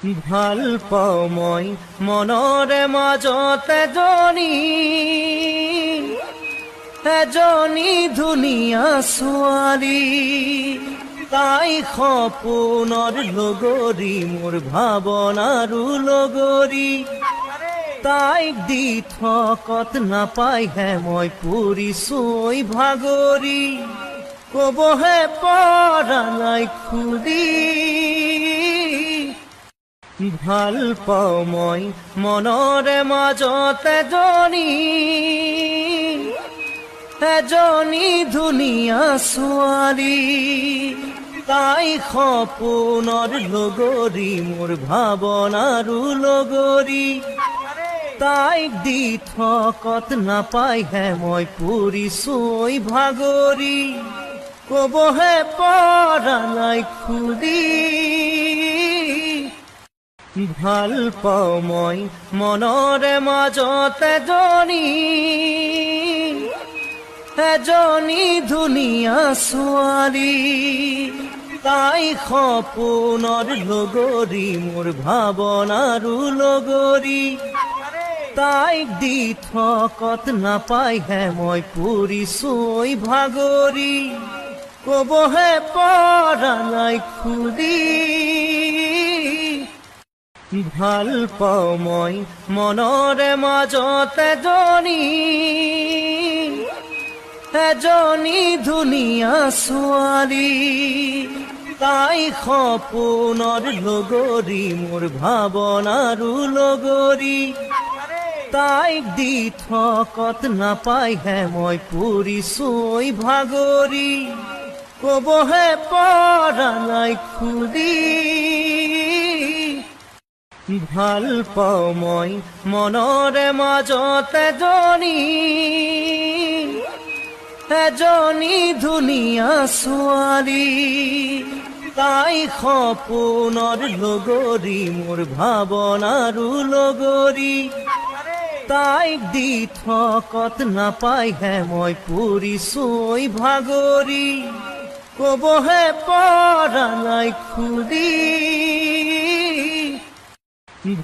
ভাল পাওঁ মই মনৰে মাজত এজনী ধুনীয়া ছোৱালী, তাই সপোনৰ লগৰী, মোৰ ভাৱনাৰো লগৰী। তাইক দি থকত নাপাইহে মই পৰিছোই ভাগৰি, কবহে পৰা নাই খুলি। ভাল পাওঁ মই মনৰে মাজত এজনী ধুনীয়া ছোৱালী, তাই সপোনৰ লগৰী, মোৰ ভাৱনাৰো লগৰী। তাইক দি থকত নাপাইহে মই পৰিছোই ভাগৰি, কবহে পৰা নাই খুলি। ভাল পাওঁ মই মনৰে মাজত এজনী ধুনীয়া ছোৱালী, তাই সপোনৰ লগৰী, মোৰ ভাৱনাৰো লগৰী। তাইক দি থকত নাপাইহে মই পৰিছোই ভাগৰি, কবহে পৰা নাই খুলি। ভাল পাওঁ মই মনৰে মাজত এজনী ধুনীয়া ছোৱালী, তাই সপোনৰ লগৰী, মোৰ ভাৱনাৰো লগৰী। তাইক দি থকত নাপাইহে মই পৰিছোই ভাগৰি, কবহে পৰা নাই খুলি। ভাল পাওঁ মই মনৰে মাজত এজনী ধুনীয়া ছোৱালী, তাই সপোনৰ লগৰী, মোৰ ভাৱনাৰো লগৰী। তাইক দি থকত নাপাইহে মই পৰিছোই ভাগৰি, কবহে পৰা নাই খুলি।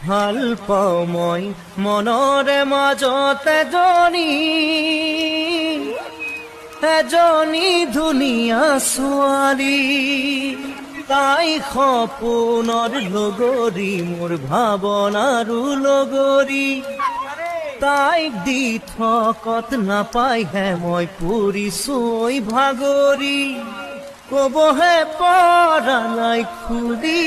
ভাল পাওঁ মই মনৰে মাজত এজনী ধুনীয়া ছোৱালী, তাই সপোনৰ লগৰী, মোৰ ভাৱনাৰো লগৰী। তাইক দি থকত নাপাইহে মই পৰিছোই ভাগৰি, কবহে পৰা নাই খুলি।